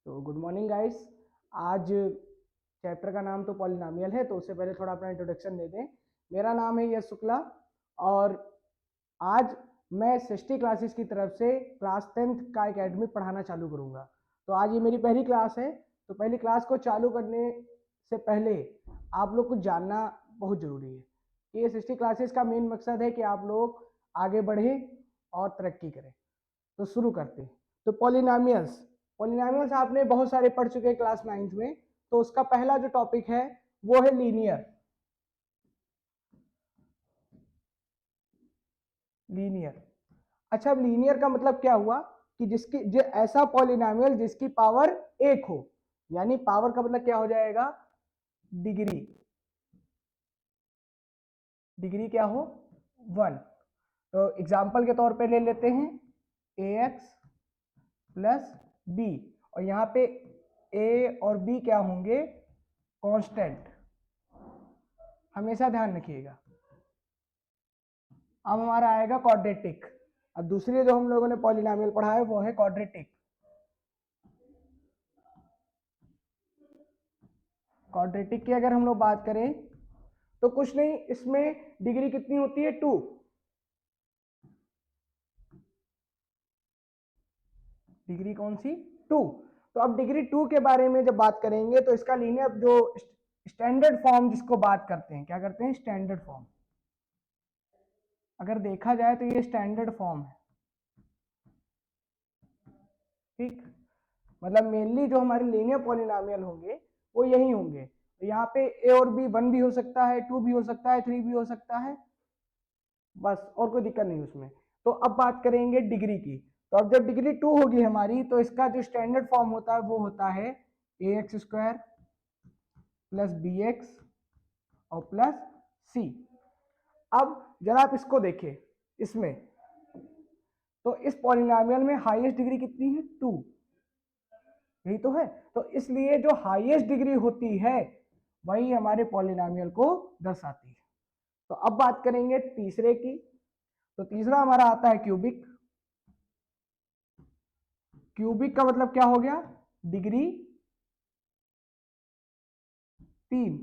तो good morning guys. आज chapter का नाम तो पॉलिनोमियल है, तो उससे पहले थोड़ा अपना इंट्रोडक्शन दे दें। मेरा नाम है यश शुक्ला और आज मैं सृष्टि क्लासेस की तरफ से क्लास 10th का एकेडमी पढ़ाना चालू करूँगा। तो आज ये मेरी पहली क्लास है। तो पहली क्लास को चालू करने से पहले आप लोग को जानना बहुत ज़रूरी है कि ये सृष्टि क्लासेस का मेन मकसद है कि आप लोग आगे बढ़ें और तरक्की करें। तो शुरू करते हैं। तो पॉलिनोमियल्स पॉलिनोमियल्स आपने बहुत सारे पढ़ चुके हैं क्लास 9th में। तो उसका पहला जो टॉपिक है वो है लीनियर। लीनियर अच्छा, अब लीनियर का मतलब क्या हुआ कि जिसकी जो ऐसा पॉलिनोमियल जिसकी पावर एक हो, यानी पावर का मतलब क्या हो जाएगा, डिग्री। डिग्री क्या हो, 1। तो एग्जाम्पल के तौर पे ले लेते हैं ax प्लस बी, और यहाँ पे a और b क्या होंगे, कांस्टेंट। हमेशा ध्यान रखिएगा। अब हमारा आएगा क्वाड्रेटिक। अब दूसरी जो हम लोगों ने पॉलिनोमियल पढ़ा है वो है क्वाड्रेटिक। क्वाड्रेटिक की अगर हम लोग बात करें तो कुछ नहीं, इसमें डिग्री कितनी होती है, 2। डिग्री कौन सी, 2। तो अब डिग्री 2 के बारे में जब बात करेंगे तो इसका लीनियर जो स्टैंडर्ड फॉर्म जिसको बात करते हैं, क्या करते हैं, स्टैंडर्ड फॉर्म। अगर देखा जाए तो ये स्टैंडर्ड फॉर्म है, ठीक। मतलब मेनली जो हमारे लीनियर पॉलिनोमियल होंगे वो यही होंगे। तो यहाँ पे ए और बी 1 भी हो सकता है, 2 भी हो सकता है, 3 भी हो सकता है, बस और कोई दिक्कत नहीं उसमें। तो अब बात करेंगे डिग्री की। तो अब जब डिग्री 2 होगी हमारी तो इसका जो स्टैंडर्ड फॉर्म होता है वो होता है a x square plus b x और प्लस सी। अब जरा आप इसको देखिए, इसमें तो इस पॉलिनोमियल में हाईएस्ट डिग्री कितनी है, 2, यही तो है। तो इसलिए जो हाईएस्ट डिग्री होती है वही हमारे पॉलिनोमियल को दर्शाती है। तो अब बात करेंगे तीसरे की। तो तीसरा हमारा आता है क्यूबिक। क्यूबिक का मतलब क्या हो गया, डिग्री 3।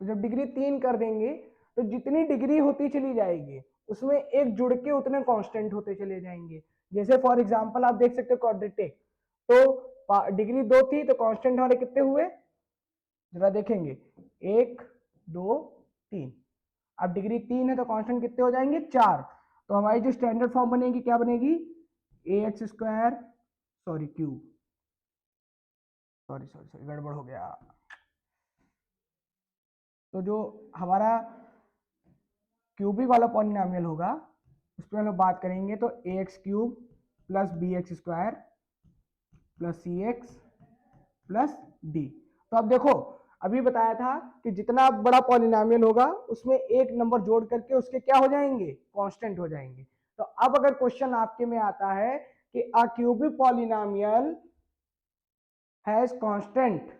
तो जब डिग्री 3 कर देंगे तो जितनी डिग्री होती चली जाएगी उसमें एक जुड़ के उतने कांस्टेंट होते चले जाएंगे। जैसे फॉर एग्जांपल आप देख सकते हो क्वाड्रेटिक, तो डिग्री 2 थी तो कांस्टेंट हमारे कितने हुए, जरा देखेंगे, 1 2 3। अब डिग्री 3 है तो कांस्टेंट कितने हो जाएंगे, 4। तो हमारी जो स्टैंडर्ड फॉर्म बनेगी क्या बनेगी, a x square, sorry cube, sorry sorry sorry गड़बड़ हो गया। तो जो हमारा क्यूबिक वाला पॉलिनोमियल होगा उस पर हम लोग बात करेंगे तो a x cube plus b x square plus c x plus d. तो अब देखो, अभी बताया था कि जितना बड़ा पॉलिनोमियल होगा उसमें एक नंबर जोड़ करके उसके क्या हो जाएंगे, कांस्टेंट हो जाएंगे। तो अब अगर क्वेश्चन आपके में आता है कि a cubic polynomial has constant,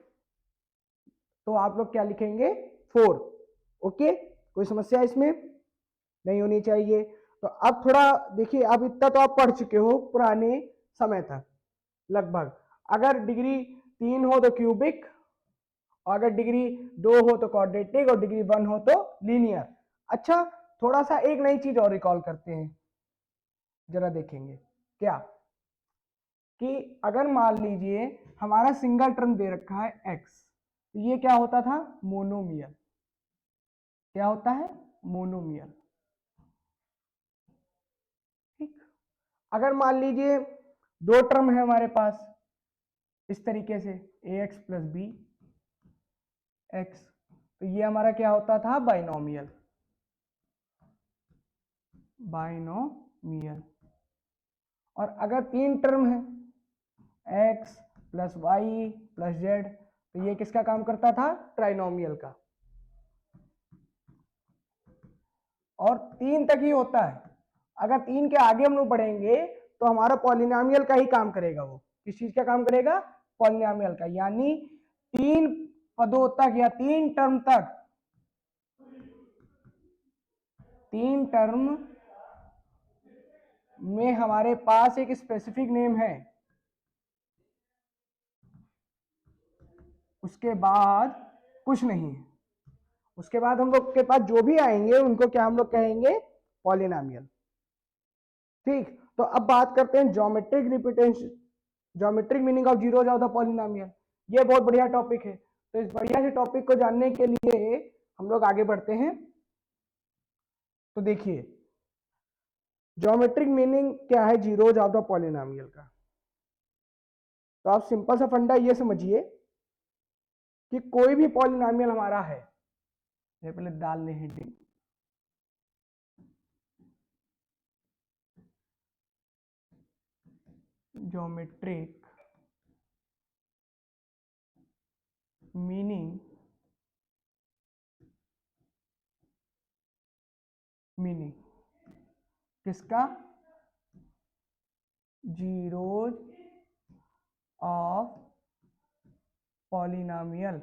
तो आप लोग क्या लिखेंगे, 4। ओके, कोई समस्या इसमें नहीं होनी चाहिए। तो अब थोड़ा देखिए, अब इतना तो आप पढ़ चुके हो पुराने समय तक लगभग। अगर डिग्री 3 हो तो क्यूबिक, और अगर डिग्री 2 हो तो क्वाड्रेटिक, और डिग्री 1 हो तो लीनियर। अच्छा, थोड़ा सा एक नई चीज और रिकॉल करते हैं, जरा देखेंगे क्या, कि अगर मान लीजिए हमारा सिंगल टर्म दे रखा है एक्स, तो ये क्या होता था, मोनोमियल। क्या होता है, मोनोमियल, ठीक। अगर मान लीजिए दो टर्म है हमारे पास इस तरीके से, ए एक्स प्लस बी एक्स, तो ये हमारा क्या होता था, बाइनोमियल। बाइनोमियल। और अगर 3 टर्म है X plus Y plus Z, तो ये किसका काम करता था, ट्राइनोमियल का। और 3 तक ही होता है। अगर 3 के आगे हम लोग बढ़ेंगे तो हमारा पॉलिनोमियल का ही काम करेगा। वो किस चीज का काम करेगा, पॉलिनोमियल का। यानी 3 पदों तक या 3 टर्म तक, 3 टर्म में हमारे पास एक स्पेसिफिक नेम है, उसके बाद कुछ नहीं है। उसके बाद हम लोग के पास जो भी आएंगे उनको क्या हम लोग कहेंगे, पॉलिनोमियल। ठीक, तो अब बात करते हैं geometric repetition, geometric meaning of zeros of the polynomial. ये बहुत बढ़िया टॉपिक है, तो इस बढ़िया से टॉपिक को जानने के लिए हम लोग आगे बढ़ते हैं। तो देखिए ज्योमेट्रिक मीनिंग क्या है जीरोज ऑफ द पॉलिनोमियल का। तो आप सिंपल सा फंडा ये समझिए कि कोई भी पॉलिनोमियल हमारा है, ये पहले डाल लें हेडिंग, ज्योमेट्रिक मीनिंग, मीनिंग किसका, जीरोज ऑफ पॉलिनोमियल।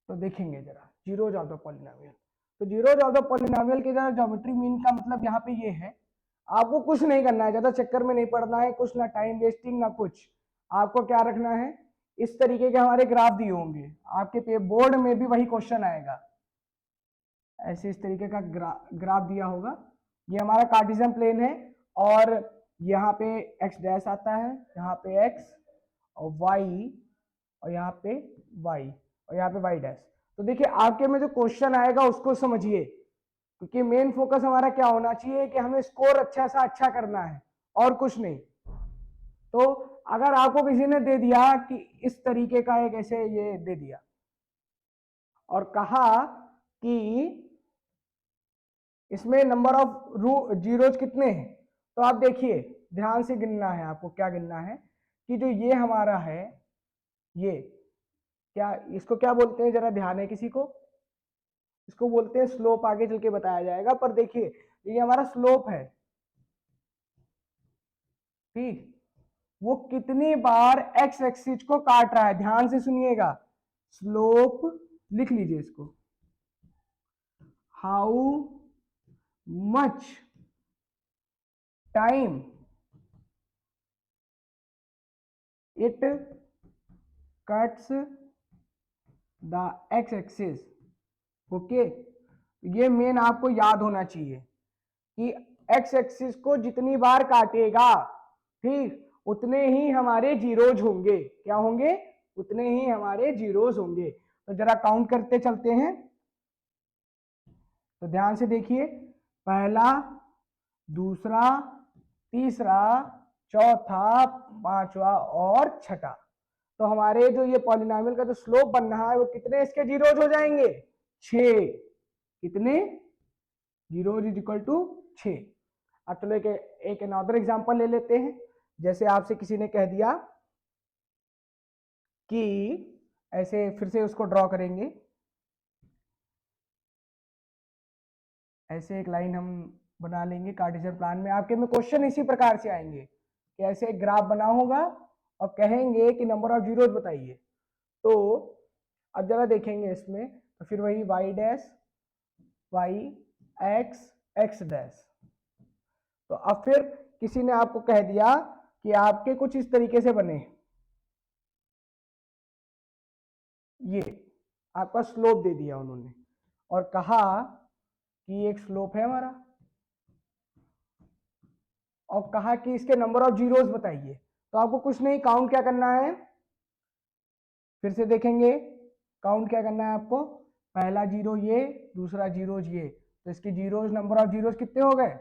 तो देखेंगे जरा जीरोज ऑफ द पॉलिनोमियल। तो जीरोज ऑफ द पॉलिनोमियल के जरा ज्योमेट्री मीन का मतलब यहाँ पे ये है, आपको कुछ नहीं करना है, ज्यादा चक्कर में नहीं पड़ना है, कुछ ना टाइम वेस्टिंग ना कुछ। आपको क्या रखना है, इस तरीके के हमारे ग्राफ दिए होंगे आपके बोर्ड में भी वही क्वेश्चन आएगा, ऐसे इस तरीके का ग्राफ दिया होगा। ये हमारा कार्टेशियन प्लेन है और यहाँ पे x डैश आता है, यहाँ पे x और y और यहाँ पे y और यहाँ पे y डैश। तो देखिए आपके में जो क्वेश्चन आएगा उसको समझिए, क्योंकि मेन फोकस हमारा क्या होना चाहिए कि हमें स्कोर अच्छा सा अच्छा करना है और कुछ नहीं। तो अगर आपको किसी ने दे दिया कि इस तरीके का एक ऐसे ये दे दिया और कहा कि इसमें नंबर ऑफ जीरोज कितने हैं, तो आप देखिए ध्यान से गिनना है, आपको क्या गिनना है कि जो ये हमारा है, ये क्या, इसको क्या बोलते हैं जरा ध्यान है किसी को, इसको बोलते हैं स्लोप, आगे चल के बताया जाएगा। पर देखिए ये हमारा स्लोप है, ठीक, वो कितनी बार एक्स एक्सिस को काट रहा है, ध्यान से सुनिएगा, स्लोप लिख लीजिए इसको, how much time it cuts the x axis. Okay, ये मेन आपको याद होना चाहिए कि एक्स एक्सिस को जितनी बार काटेगा, ठीक, उतने ही हमारे जीरोज होंगे, क्या होंगे, उतने ही हमारे जीरोज होंगे। तो जरा काउंट करते चलते हैं, तो ध्यान से देखिए, पहला, दूसरा, तीसरा, चौथा, पांचवा और छठा। तो हमारे जो ये पॉलिनोमियल का जो स्लोप बन रहा है वो कितने इसके जीरोज हो जाएंगे, 6। कितने, जीरोज इज इक्वल टू 6। अब चलो एक अनदर एग्जांपल ले लेते हैं। जैसे आपसे किसी ने कह दिया कि ऐसे, फिर से उसको ड्रॉ करेंगे, ऐसे एक लाइन हम बना लेंगे कार्टेशियन प्लान में। आपके में क्वेश्चन इसी प्रकार से आएंगे कि ऐसे एक ग्राफ बना होगा और कहेंगे कि नंबर ऑफ जीरोज बताइए। तो अब जरा देखेंगे इसमें, तो फिर वही y dash, y, x, x dash. तो अब फिर किसी ने आपको कह दिया कि आपके कुछ इस तरीके से बने, ये आपका स्लोप दे दिया उन्होंने और कहा कि एक स्लोप है हमारा और कहा कि इसके नंबर ऑफ जीरोज बताइए। तो आपको कुछ नहीं, काउंट क्या करना है, फिर से देखेंगे, काउंट क्या करना है आपको, पहला जीरो ये, दूसरा जीरोज ये, तो इसके जीरोज, नंबर ऑफ जीरोज कितने हो गए,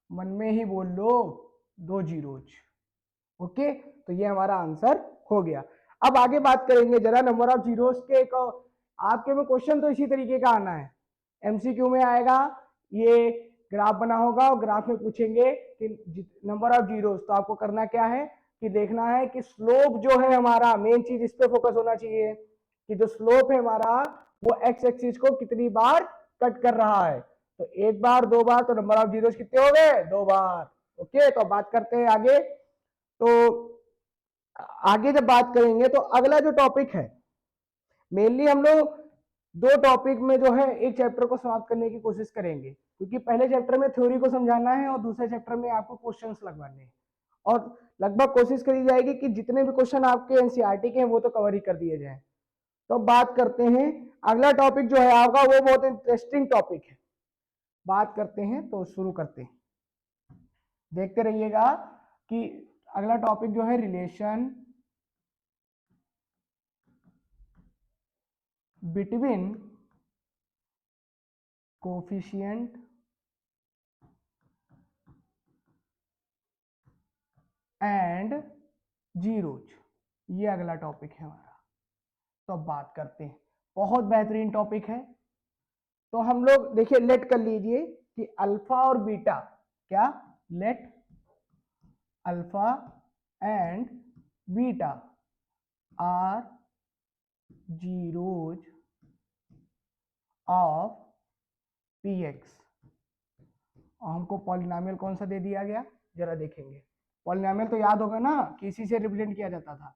मन में ही बोल लो, 2 जीरोज। ओके, तो ये हमारा आंसर हो गया। अब आगे बात करेंगे जरा नंबर ऑफ जीरोज के। आपके में क्वेश्चन तो इसी तरीके का आना है, एमसीक्यू में आएगा, ये ग्राफ बना होगा और ग्राफ में पूछेंगे कि नंबर ऑफ जीरोज। तो आपको करना क्या है कि देखना है कि स्लोप जो है हमारा, मेन चीज इस पे फोकस होना चाहिए कि जो स्लोप है हमारा वो एक्स एक्सिस को कितनी बार कट कर रहा है। तो एक बार, दो बार, तो नंबर ऑफ जीरोज कितने हो गए, 2 बार। ओके, तो बात करते हैं आगे। तो आगे जब बात करेंगे तो अगला जो टॉपिक है, मेनली हम लोग दो टॉपिक में जो है एक चैप्टर को समाप्त करने की कोशिश करेंगे, क्योंकि पहले चैप्टर में थ्योरी को समझाना है और दूसरे चैप्टर में आपको क्वेश्चंस लगवाने हैं, और लगभग कोशिश करी जाएगी कि जितने भी क्वेश्चन आपके एनसीईआरटी के हैं वो तो कवर ही कर दिए जाएं। तो अब बात करते हैं, अगला टॉपिक जो है आपका वो बहुत इंटरेस्टिंग टॉपिक है, बात करते हैं तो शुरू करते हैं, देखते रहिएगा कि अगला टॉपिक जो है relation between coefficient and zeros, ये अगला टॉपिक है हमारा। तो अब बात करते हैं, बहुत बेहतरीन टॉपिक है। तो हम लोग देखिए, लेट कर लीजिए कि अल्फा और बीटा, क्या, let alpha and beta are zeros of P X. और हमको पॉलिनोमियल कौन सा दे दिया गया, जरा देखेंगे। पॉलिनोमियल तो याद होगा ना कि इसी से रिप्रेजेंट किया जाता था।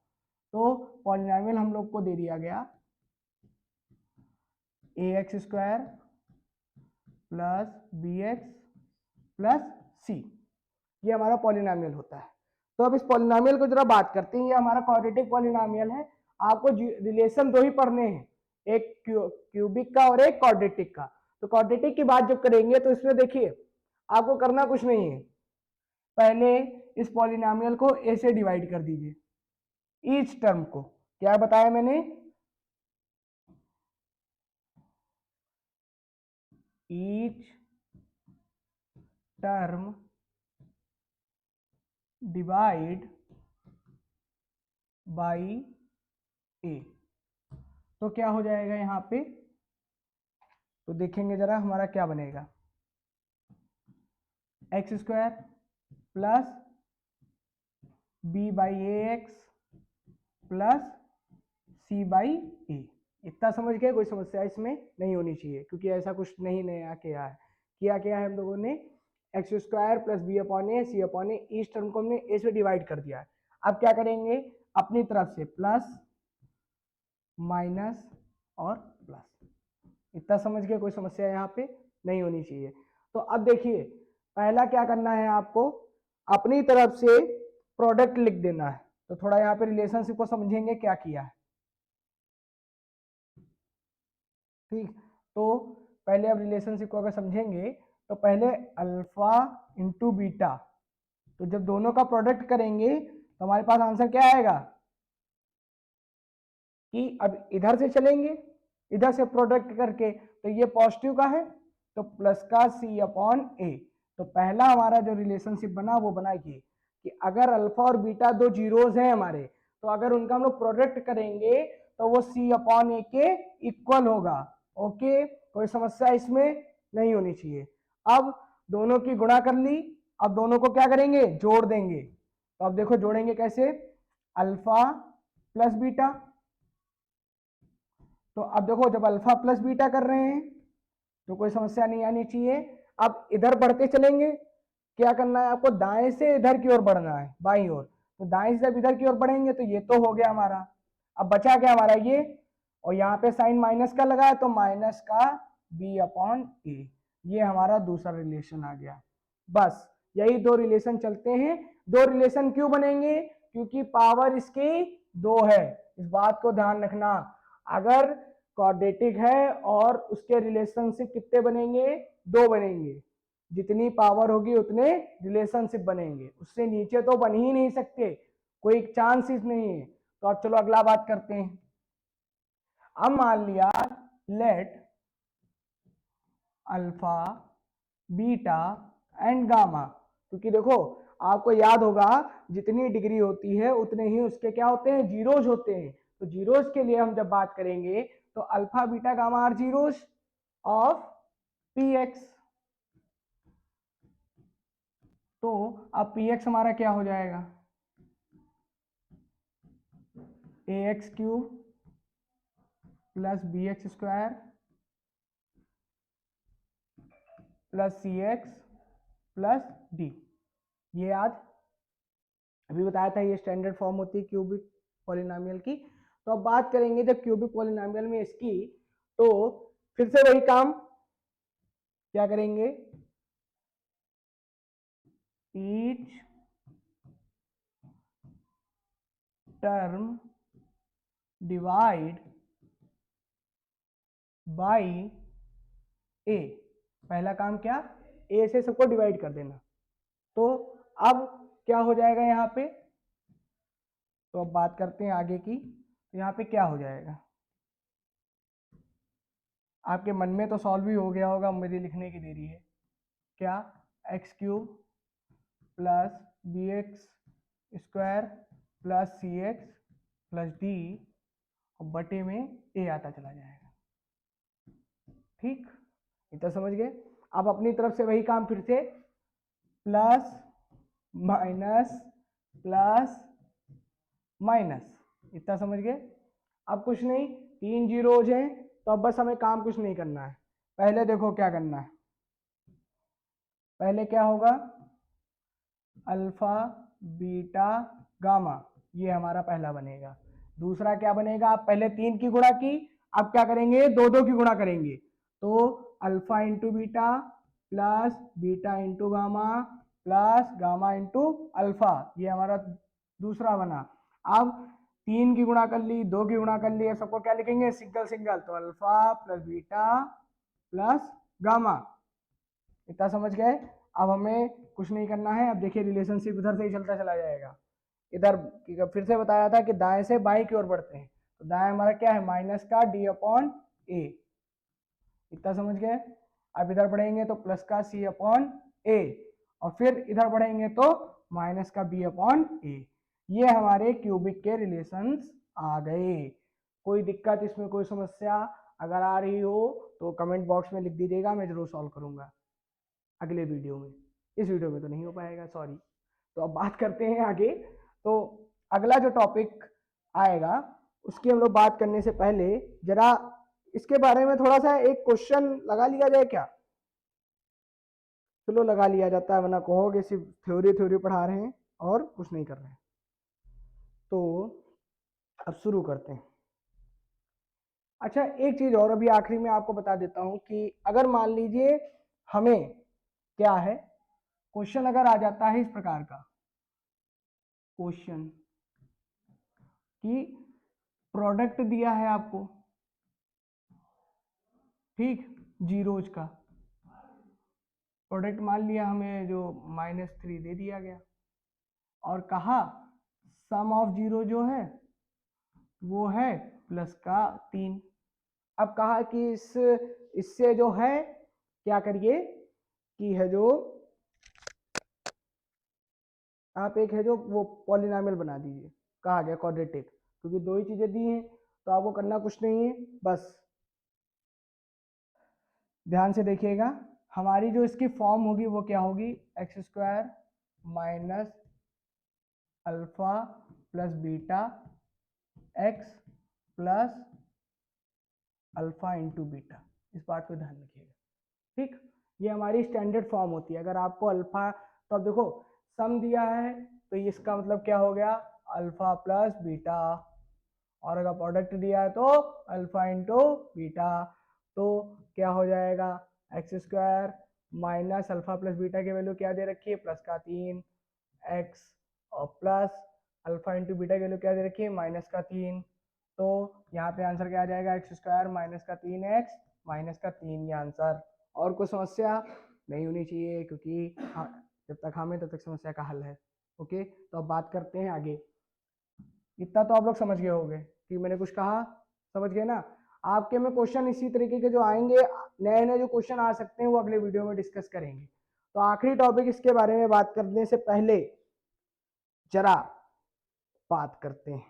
तो पॉलिनोमियल हम लोग को दे दिया गया a x square plus b x plus c, ये हमारा पॉलिनोमियल होता है। तो अब इस पॉलिनोमियल को जरा बात करते हैं, ये हमारा क्वाड्रेटिक पॉलिनोमियल है। आपको रिलेशन दो ही पढ़ने हैं, एक क्यूबिक का और एक क्वाड्रेटिक का। तो क्वाड्रेटिक की बात जब करेंगे तो इसमें देखिए आपको करना कुछ नहीं है, पहले इस पॉलिनोमियल को ए से डिवाइड कर दीजिए, ईच टर्म को, क्या बताया मैंने, ईच टर्म डिवाइड बाई ए। तो क्या हो जाएगा यहाँ पे, तो देखेंगे जरा हमारा क्या बनेगा, x square plus b by a x plus c by a. इतना समझ गए, कोई समस्या इसमें नहीं होनी चाहिए, क्योंकि ऐसा कुछ नहीं नया किया है। किया क्या है हम लोगों ने, x square plus b upon a c upon a, इस टर्म को हमने ए से डिवाइड कर दिया है। अब क्या करेंगे, अपनी तरफ से प्लस माइनस और प्लस, इतना समझ गए, कोई समस्या यहाँ पे नहीं होनी चाहिए। तो अब देखिए, पहला क्या करना है आपको, अपनी तरफ से प्रोडक्ट लिख देना है। तो थोड़ा यहाँ पे रिलेशनशिप को समझेंगे क्या किया है, ठीक। तो पहले अब रिलेशनशिप को अगर समझेंगे तो पहले अल्फा इंटू बीटा, तो जब दोनों का प्रोडक्ट करेंगे तो हमारे पास आंसर क्या आएगा, कि अब इधर से चलेंगे, इधर से प्रोडक्ट करके, तो ये पॉजिटिव का है तो प्लस का सी अपॉन ए। तो पहला हमारा जो रिलेशनशिप बना वो बना कि अगर अल्फा और बीटा दो जीरोज हैं हमारे, तो अगर उनका हम लोग प्रोडक्ट करेंगे तो वो सी अपॉन ए के इक्वल होगा। ओके, कोई समस्या इसमें नहीं होनी चाहिए। अब दोनों की गुणा कर ली, अब दोनों को क्या करेंगे, जोड़ देंगे। तो अब देखो जोड़ेंगे कैसे, अल्फा प्लस बीटा, तो अब देखो जब अल्फा प्लस बीटा कर रहे हैं तो कोई समस्या नहीं आनी चाहिए। अब इधर बढ़ते चलेंगे, क्या करना है आपको, दाएं से इधर की ओर बढ़ना है, बाईं ओर। तो दाएं से जब इधर की ओर बढ़ेंगे तो ये तो हो गया हमारा, अब बचा क्या हमारा ये, और यहाँ पे साइन माइनस का लगा है तो माइनस का बी अपॉन ए, ये हमारा दूसरा रिलेशन आ गया। बस यही दो रिलेशन चलते हैं। दो रिलेशन क्यों बनेंगे, क्योंकि पावर इसकी दो है, इस बात को ध्यान रखना। अगर क्वाड्रेटिक है और उसके रिलेशनशिप कितने बनेंगे, दो बनेंगे, जितनी पावर होगी उतने रिलेशनशिप बनेंगे, उससे नीचे तो बन ही नहीं सकते, कोई चांस ही नहीं है। तो अब चलो अगला बात करते हैं। अब मान लिया let alpha beta and gamma, क्योंकि देखो आपको याद होगा जितनी डिग्री होती है उतने ही उसके क्या होते हैं, जीरोज होते हैं। तो जीरोज के लिए हम जब बात करेंगे तो alpha beta gamma are zeros of P x. तो अब पी एक्स हमारा क्या हो जाएगा, a x cube plus b x square plus c x plus d. ये याद, अभी बताया था ये स्टैंडर्ड फॉर्म होती है क्यूबिक पॉलिनोमियल की। तो अब बात करेंगे जब क्यूबिक पॉलिनोमियल में इसकी, तो फिर से वही काम क्या करेंगे, ईच टर्म डिवाइड बाई ए। पहला काम क्या, ए से सबको डिवाइड कर देना। तो अब क्या हो जाएगा यहाँ पे, तो अब बात करते हैं आगे की। तो यहाँ पे क्या हो जाएगा, आपके मन में तो सॉल्व ही हो गया होगा, मेरी लिखने की देरी है। क्या, x cube plus b x square plus c x plus d और बटे में ए आता चला जाएगा। ठीक, इतना समझ गए। अब अपनी तरफ से वही काम फिर से, प्लस माइनस प्लस माइनस, इतना समझ गए। अब कुछ नहीं, 3 जीरोज हैं, तो अब बस हमें काम कुछ नहीं करना है। पहले देखो क्या करना है, पहले क्या होगा, अल्फा बीटा गामा, ये हमारा पहला बनेगा। दूसरा क्या बनेगा, आप पहले 3 की गुणा की, अब क्या करेंगे, 2 की गुणा करेंगे। तो alpha into beta plus beta into gamma plus gamma into alpha, ये हमारा दूसरा बना। अब 3 की गुणा कर ली, 2 की गुणा कर ली, सबको क्या लिखेंगे, सिंगल सिंगल, तो alpha plus beta plus gamma, इतना समझ गए। अब हमें कुछ नहीं करना है। अब देखिए रिलेशनशिप इधर से ही चलता चला जाएगा। इधर फिर से बताया था कि दाएं से बाएं की ओर बढ़ते हैं, तो दाएं हमारा क्या है, माइनस का डी अपॉन ए, इतना समझ गए। अब इधर बढ़ेंगे तो प्लस का सी अपॉन ए, और फिर इधर बढ़ेंगे तो माइनस का बी अपॉन ए। ये हमारे क्यूबिक के रिलेशंस आ गए। कोई दिक्कत इसमें, कोई समस्या अगर आ रही हो तो कमेंट बॉक्स में लिख दीजिएगा, मैं जरूर सॉल्व करूंगा अगले वीडियो में। इस वीडियो में तो नहीं हो पाएगा, सॉरी। तो अब बात करते हैं आगे। तो अगला जो टॉपिक आएगा उसकी हम लोग बात करने से पहले जरा इसके बारे में थोड़ा सा एक क्वेश्चन लगा लिया जाए क्या। चलो लगा लिया जाता है, वरना कहोगे सिर्फ थ्योरी थ्योरी पढ़ा रहे हैं और कुछ नहीं कर रहे हैं। तो अब शुरू करते हैं। अच्छा, एक चीज और अभी आखिरी में आपको बता देता हूं कि अगर मान लीजिए हमें क्या है, क्वेश्चन अगर आ जाता है इस प्रकार का क्वेश्चन कि प्रोडक्ट दिया है आपको, ठीक, जीरोज का प्रोडक्ट मान लिया हमें जो -3 दे दिया गया, और कहा सम ऑफ जीरो जो है वो है प्लस का 3। अब कहा कि इससे जो है क्या करिए कि है जो आप एक है जो वो पॉलिनॉमियल बना दीजिए, कहा गया क्वाड्रेटिक, क्योंकि 2 ही चीजें दी हैं तो आपको करना कुछ नहीं है। बस ध्यान से देखिएगा, हमारी जो इसकी फॉर्म होगी वो क्या होगी, x square minus alpha plus beta x plus alpha into beta, इस बात को ध्यान रखिएगा। ठीक, ये हमारी स्टैंडर्ड फॉर्म होती है। अगर आपको अल्फा, तो अब देखो सम दिया है तो इसका मतलब क्या हो गया, अल्फा प्लस बीटा, और अगर प्रोडक्ट दिया है तो अल्फा इंटू बीटा, तो क्या हो जाएगा, x square minus alpha plus beta की वैल्यू क्या दे रखी है, प्लस का 3 एक्स, और प्लस अल्फा इंटू बीटा की वैल्यू क्या दे रखी है, माइनस का 3। तो यहाँ पे आंसर क्या आ जाएगा, एक्स स्क्वायर माइनस का 3 एक्स माइनस का 3, ये आंसर। और कोई समस्या नहीं होनी चाहिए, क्योंकि हाँ, जब तक हमें तब तक समस्या का हल है। ओके, तो अब बात करते हैं आगे। इतना तो आप लोग समझ गए होंगे कि मैंने कुछ कहा, समझ गए ना। आपके में क्वेश्चन इसी तरीके के जो आएंगे, नए नए जो क्वेश्चन आ सकते हैं वो अगले वीडियो में डिस्कस करेंगे। तो आखिरी टॉपिक इसके बारे में बात करने से पहले जरा बात करते हैं,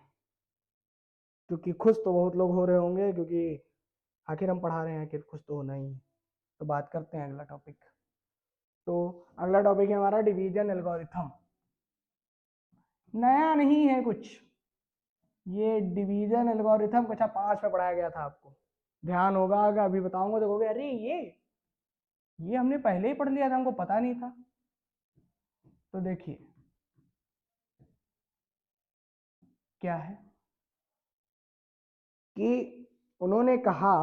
क्योंकि खुश तो बहुत लोग हो रहे होंगे, क्योंकि आखिर हम पढ़ा रहे हैं, आखिर खुश तो होना ही है। तो बात करते हैं अगला टॉपिक। तो अगला टॉपिक है हमारा डिवीजन एल्गोरिथम। नया नहीं है कुछ, ये डिवीजन एल्गोरिथम कक्षा 5 में पढ़ाया गया था आपको, ध्यान होगा। अगर अभी बताऊंगा तो कहोगे अरे ये हमने पहले ही पढ़ लिया था, हमको पता नहीं था। तो देखिए क्या है कि उन्होंने कहा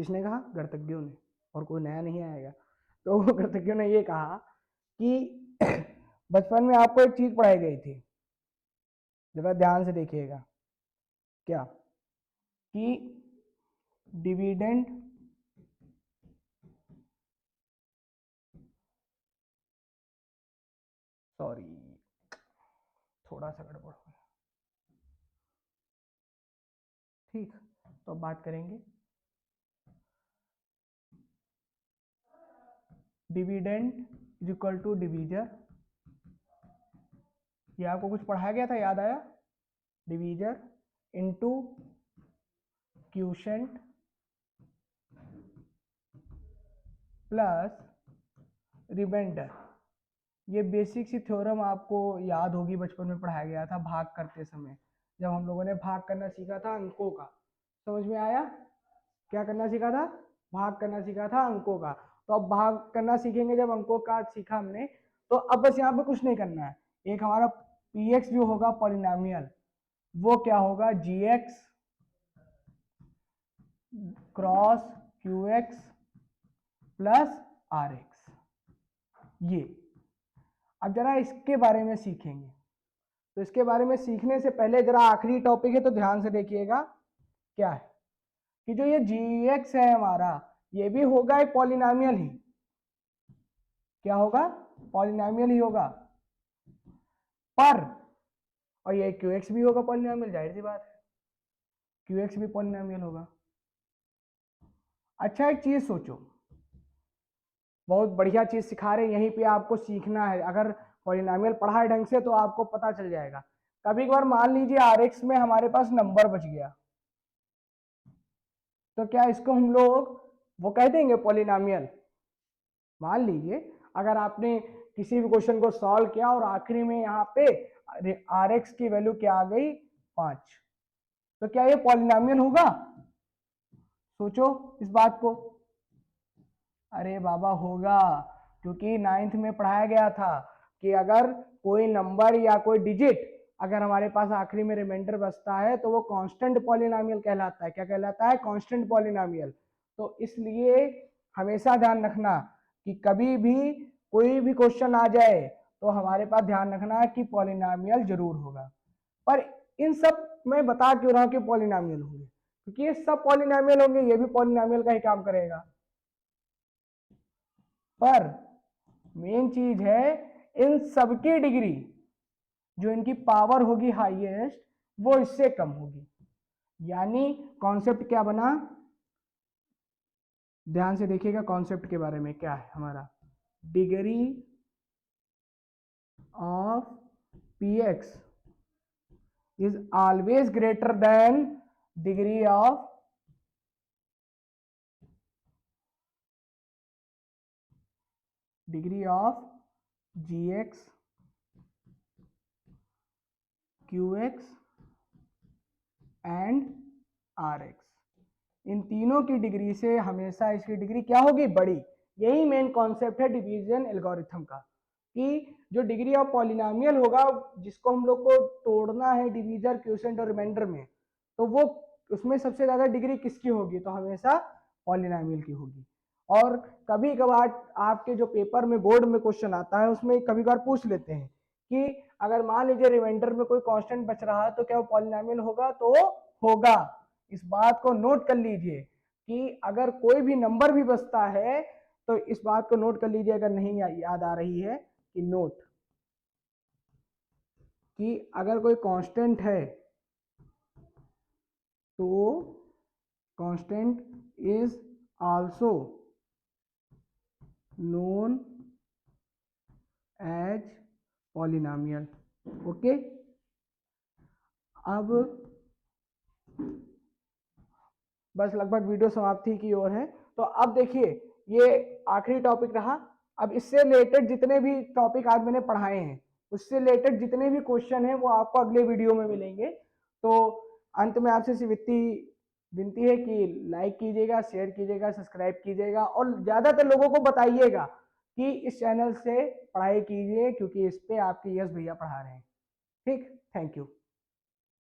किसने कहा? गणितज्ञों ने, और कोई नया नहीं आएगा। तो गणितज्ञों ने ये कहा कि बचपन में आपको एक चीज पढ़ाई गई थी, जरा ध्यान से देखिएगा, क्या कि डिविडेंड सॉरी थोड़ा सा गड़बड़ हो गया, ठीक। तो अब बात करेंगे dividend is equal to divisor. ये आपको कुछ पढ़ाया गया था, याद आया? Divisor into quotient plus remainder. ये बेसिक सी थ्योरम आपको याद होगी, बचपन में पढ़ाया गया था भाग करते समय, जब हम लोगों ने भाग करना सीखा था अंकों का। समझ में आया? क्या करना सीखा था? भाग करना सीखा था अंकों का। तो अब भाग करना सीखेंगे जब अंकों का सीखा हमने, तो अब बस यहाँ पे कुछ नहीं करना है। एक हमारा px जो होगा पॉलिनोमियल, वो क्या होगा? gx cross qx plus rx। ये अब जरा इसके बारे में सीखेंगे। तो इसके बारे में सीखने से पहले जरा आखिरी टॉपिक है, तो ध्यान से देखिएगा क्या है कि जो ये gx है हमारा, ये भी होगा एक पॉलिनोमियल ही। क्या होगा? पॉलिनोमियल ही होगा। पर और ये qx भी होगा पॉलिनोमियल, जाहिर सी बात है, qx भी पॉलिनोमियल होगा। अच्छा एक चीज सोचो, बहुत बढ़िया चीज सिखा रहे हैं, यहीं पे आपको सीखना है। अगर पॉलिनोमियल पढ़ा है ढंग से तो आपको पता चल जाएगा। कभी कभार मान लीजिए rx में हमारे पास नंबर बच गया, तो क्या इसको हम लोग वो कह देंगे पॉलिनोमियल? मान लीजिए अगर आपने किसी भी क्वेश्चन को सॉल्व किया और आखिरी में यहाँ पे rx की वैल्यू क्या आ गई? 5, तो क्या ये पॉलिनोमियल होगा? सोचो इस बात को। अरे बाबा होगा, क्योंकि 9th में पढ़ाया गया था कि अगर कोई नंबर या कोई डिजिट अगर हमारे पास आखिरी में रिमाइंडर बचता है तो वो कांस्टेंट पॉलिनोमियल कहलाता है। क्या कहलाता है? Constant polynomial. तो इसलिए हमेशा ध्यान रखना कि कभी भी कोई भी क्वेश्चन आ जाए तो हमारे पास ध्यान रखना कि पॉलिनोमियल जरूर होगा। पर इन सब मैं बता क्यों रहा हूं कि पॉलिनोमियल होंगे? क्योंकि ये सब पॉलिनोमियल होंगे, ये भी पॉलिनोमियल का ही काम करेगा। पर मेन चीज है इन सबकी डिग्री, जो इनकी पावर होगी हाईएस्ट, वो इससे कम होगी। यानी कॉन्सेप्ट क्या बना? ध्यान से देखिएगा कॉन्सेप्ट के बारे में क्या है हमारा। Degree of px is always greater than degree of gx qx and rx। इन तीनों की डिग्री से हमेशा इसकी डिग्री क्या होगी? बड़ी। यही मेन कॉन्सेप्ट है डिवीजन एल्गोरिथम का, कि जो डिग्री ऑफ पॉलिनोमियल होगा, जिसको हम लोग को तोड़ना है डिवीजर, क्वोशिएंट और रिमाइंडर में, तो वो उसमें सबसे ज्यादा डिग्री किसकी होगी? तो हमेशा पॉलिनोमियल की होगी। और कभी कभार आपके जो पेपर में बोर्ड में क्वेश्चन आता है उसमें कभी कभार पूछ लेते हैं कि अगर मान लीजिए रिमाइंडर में कोई कांस्टेंट बच रहा है तो क्या वो पॉलिनोमियल होगा? तो होगा। इस बात को नोट कर लीजिए कि अगर कोई भी नंबर भी बचता है तो इस बात को नोट कर लीजिए, अगर नहीं याद आ रही है कि नोट, कि अगर कोई कांस्टेंट है तो constant is also known as polynomial. Okay, अब बस लगभग वीडियो समाप्ति की ओर है। तो अब देखिए ये आखिरी टॉपिक रहा। अब इससे रिलेटेड जितने भी टॉपिक आज मैंने पढ़ाए हैं, उससे रिलेटेड जितने भी क्वेश्चन हैं वो आपको अगले वीडियो में मिलेंगे। तो अंत में आपसे सिर्फ इतनी विनती है कि लाइक कीजिएगा, शेयर कीजिएगा, सब्सक्राइब कीजिएगा और ज्यादातर लोगों को बताइएगा कि इस चैनल से पढ़ाई कीजिए, क्योंकि इस पे आपके यश भैया पढ़ा रहे हैं। ठीक, थैंक यू।